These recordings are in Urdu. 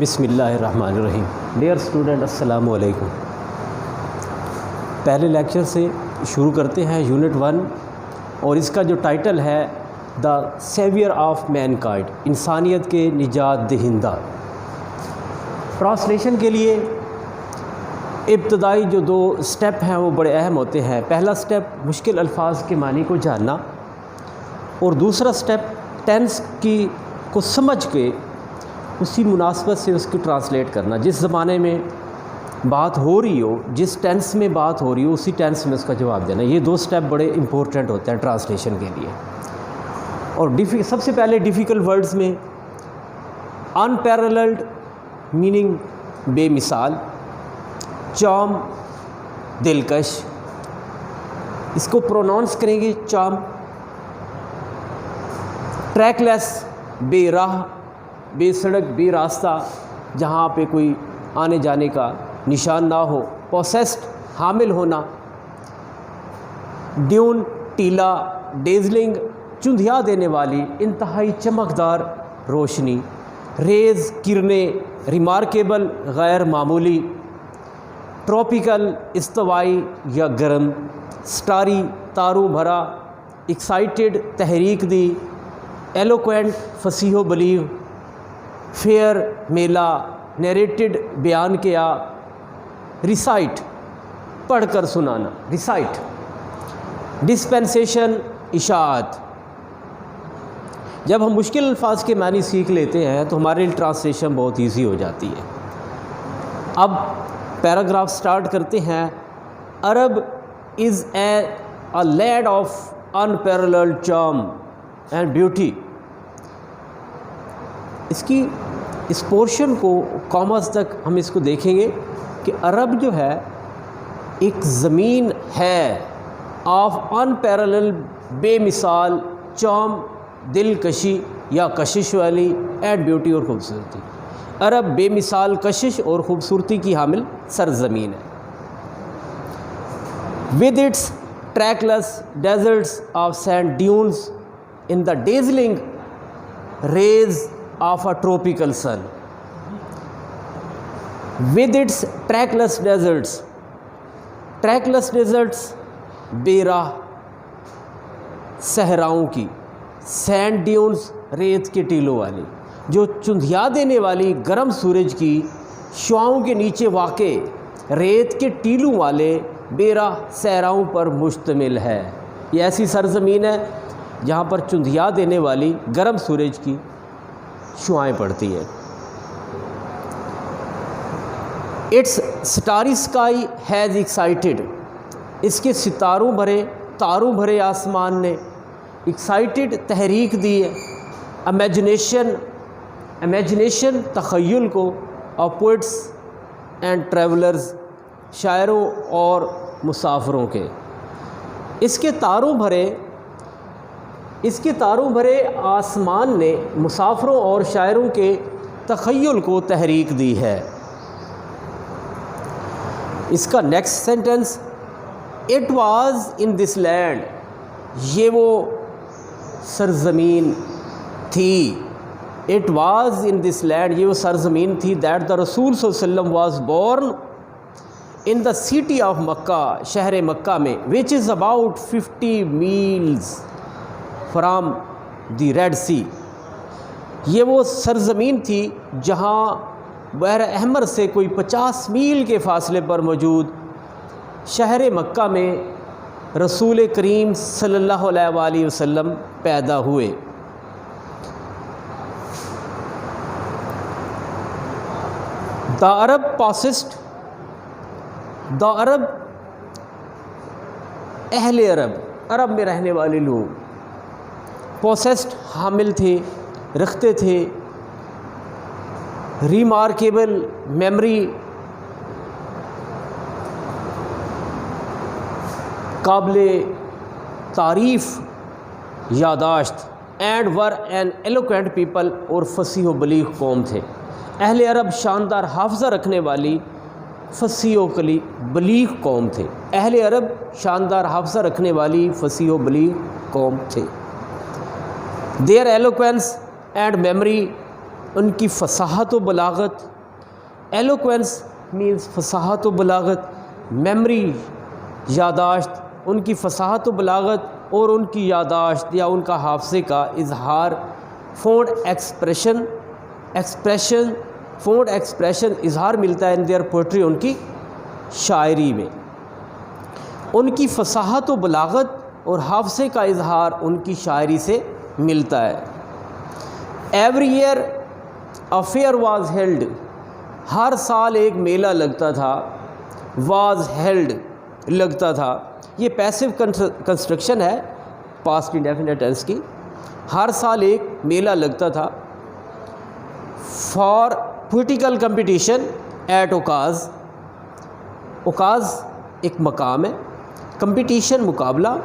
بسم اللہ الرحمن الرحیم۔ ڈیئر اسٹوڈنٹ، السلام علیکم۔ پہلے لیکچر سے شروع کرتے ہیں یونٹ 1، اور اس کا جو ٹائٹل ہے دا سیویئر آف مین کائنڈ، انسانیت کے نجات دہندہ۔ ٹرانسلیشن کے لیے ابتدائی جو 2 سٹیپ ہیں وہ بڑے اہم ہوتے ہیں۔ پہلا سٹیپ مشکل الفاظ کے معنی کو جاننا، اور دوسرا سٹیپ ٹینس کو سمجھ کے اسی مناسبت سے اس کی ٹرانسلیٹ کرنا۔ جس زمانے میں بات ہو رہی ہو، جس ٹینس میں بات ہو رہی ہو، اسی ٹینس میں اس کا جواب دینا۔ یہ 2 سٹیپ بڑے امپورٹنٹ ہوتے ہیں ٹرانسلیشن کے لیے۔ اور سب سے پہلے ڈیفیکلٹ ورڈز میں انپیرللڈ میننگ بے مثال، چام دلکش، اس کو پروناؤنس کریں گے چام۔ ٹریک لیس بے راہ، بے سڑک، بے راستہ، جہاں پہ کوئی آنے جانے کا نشان نہ ہو۔ پوسیسڈ حامل ہونا۔ ڈیون ٹیلا، ڈیزلنگ چندھیا دینے والی، انتہائی چمکدار روشنی۔ ریز کرنیں، ریمارکیبل غیر معمولی۔ ٹراپیکل استوائی یا گرم۔ سٹاری تاروں بھرا۔ ایکسائٹیڈ تحریک دی۔ ایلوکوینٹ فصیح و بلیغ۔ فیئر میلہ۔ نیریٹڈ بیان کیا۔ ریسائٹ پڑھ کر سنانا، ریسائٹ۔ ڈسپینسیشن اشاعت۔ جب ہم مشکل الفاظ کے معنی سیکھ لیتے ہیں تو ہمارے لیے ٹرانسلیشن بہت ایزی ہو جاتی ہے۔ اب پیراگراف سٹارٹ کرتے ہیں۔ Arab is a land of unparalleled charm and beauty۔ اس پورشن کو کاماز تک ہم اس کو دیکھیں گے کہ عرب جو ہے ایک زمین ہے آف unparalleled، بے مثال، چام دلکشی یا کشش والی، اینڈ بیوٹی اور خوبصورتی۔ عرب بے مثال کشش اور خوبصورتی کی حامل سرزمین ہے۔ with its trackless deserts of sand dunes in the dazzling rays of a tropical sun۔ with its trackless deserts، trackless deserts بے راہ صحراؤں کی، سینڈ ڈیونز ریت کے ٹیلوں والی، جو چندھیا دینے والی گرم سورج کی شعاؤں کے نیچے واقع ریت کے ٹیلوں والے بے راہ صحراؤں پر مشتمل ہے۔ یہ ایسی سرزمین ہے جہاں پر چندھیا دینے والی گرم سورج کی شعائیں پڑتی ہیں۔ Its starry sky has excited, اس کے تاروں بھرے آسمان نے ایکسائٹیڈ تحریک دی ہے۔ امیجنیشن تخیل کو، اور پوئٹس اینڈ ٹریولرز شاعروں اور مسافروں کے۔ اس کے تاروں بھرے آسمان نے مسافروں اور شاعروں کے تخیل کو تحریک دی ہے۔ اس کا next sentence, it was in this land, یہ وہ سرزمین تھی۔ It was in this land, یہ وہ سرزمین تھی، دیٹ دا رسول صلی اللہ علیہ وسلم was born in the city of Mecca, شہر مکہ میں، which is about 50 miles from the Red Sea. یہ وہ سرزمین تھی جہاں بحر احمر سے کوئی 50 میل کے فاصلے پر موجود شہر مکہ میں رسول کریم صلی اللہ علیہ وآلہ وسلم پیدا ہوئے۔ دا عرب پاسسٹ، دا عرب اہل عرب میں رہنے والے لوگ، پوسیسڈ حامل تھے، رکھتے تھے، ریمارکیبل میموری، قابل تعریف یاداشت، and were an eloquent people, اور فصیح و بلیغ قوم تھے۔ اہل عرب شاندار حافظہ رکھنے والی فصیح و بلیغ قوم تھے۔ اہل عرب شاندار حافظہ رکھنے والی فصیح و بلیغ قوم تھے۔ Their eloquence and memory in کی فصاحت و بلاغت. ایلوکوینس مینس فصاحت و بلاغت. میمری یاداشت، ان کی فصاحت و بلاغت اور ان کی یاداشت یا ان کا حافظے کا اظہار. فونڈ ایکسپریشن فونڈ ایکسپریشن اظہار ملتا ہے ان دیئر پوئٹری، ان کی شاعری میں. ان کی فصاحت و بلاغت اور حافظے کا اظہار ان کی شاعری سے ملتا ہے. Every year a fair was held, ہر سال ایک میلہ لگتا تھا. واز ہیلڈ لگتا تھا، یہ پیسو کنسٹرکشن ہے پاسٹ انڈیفینٹ ٹینس کی. ہر سال ایک میلہ لگتا تھا. فار پولیٹیکل کمپٹیشن ایٹ اوکاز، اوکاز ایک مقام ہے، کمپٹیشن مقابلہ.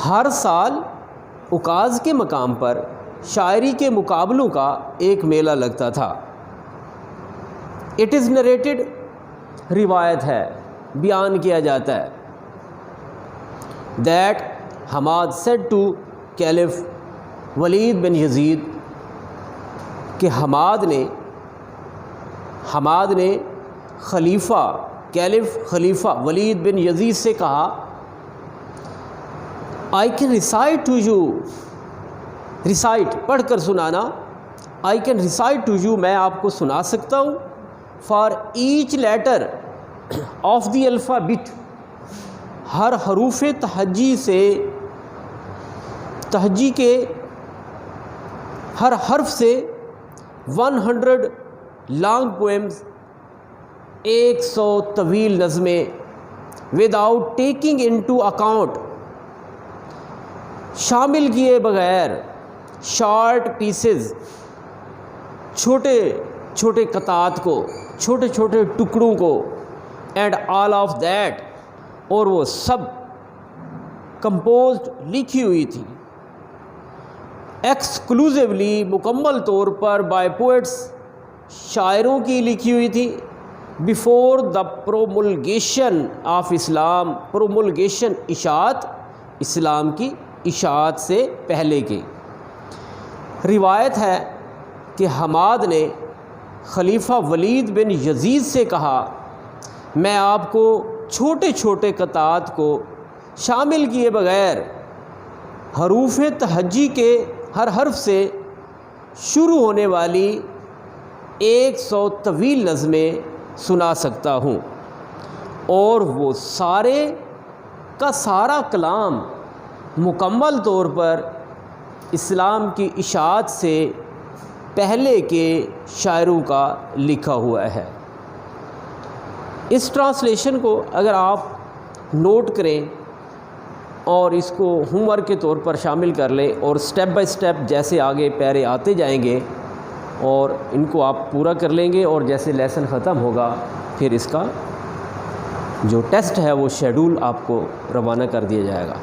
ہر سال اوکاز کے مقام پر شاعری کے مقابلوں کا ایک میلہ لگتا تھا. اٹ از نریٹڈ، روایت ہے، بیان کیا جاتا ہے. That Hammad said to caliph Walid bin Yazid, کہ حماد نے خلیفہ کیلف خلیفہ ولید بن یزید سے کہا I can recite to you, recite پڑھ کر سنانا. I can recite to you, میں آپ کو سنا سکتا ہوں. For each letter of the alphabet, ہر حروف تہجی سے، تہجی کے ہر حرف سے 100 لانگ پوئمز، 100 طویل نظمیں. وداؤٹ ٹیکنگ انٹو اکاؤنٹ، شامل کیے بغیر. شارٹ پیسز، چھوٹے چھوٹے قطعات کو، چھوٹے چھوٹے ٹکڑوں کو. اینڈ آل آف دیٹ، اور وہ سب کمپوزڈ لکھی ہوئی تھی. ایکسکلوزیولی مکمل طور پر بائی پوئٹس، شاعروں کی لکھی ہوئی تھی. بیفور دا پرومولگیشن آف اسلام، پرومولگیشن اشاعت، اسلام کی اشاعت سے پہلے کے. روایت ہے کہ حماد نے خلیفہ ولید بن یزید سے کہا میں آپ کو چھوٹے چھوٹے قطعات کو شامل کیے بغیر حروف تہجی کے ہر حرف سے شروع ہونے والی 100 طویل نظمیں سنا سکتا ہوں. اور وہ سارے کا سارا کلام مکمل طور پر اسلام کی اشاعت سے پہلے کے شاعروں کا لکھا ہوا ہے. اس ٹرانسلیشن کو اگر آپ نوٹ کریں اور اس کو ہوم ورک کے طور پر شامل کر لیں اور سٹیپ بائی سٹیپ جیسے آگے پیرے آتے جائیں گے اور ان کو آپ پورا کر لیں گے، اور جیسے لیسن ختم ہوگا پھر اس کا جو ٹیسٹ ہے وہ شیڈول آپ کو روانہ کر دیا جائے گا.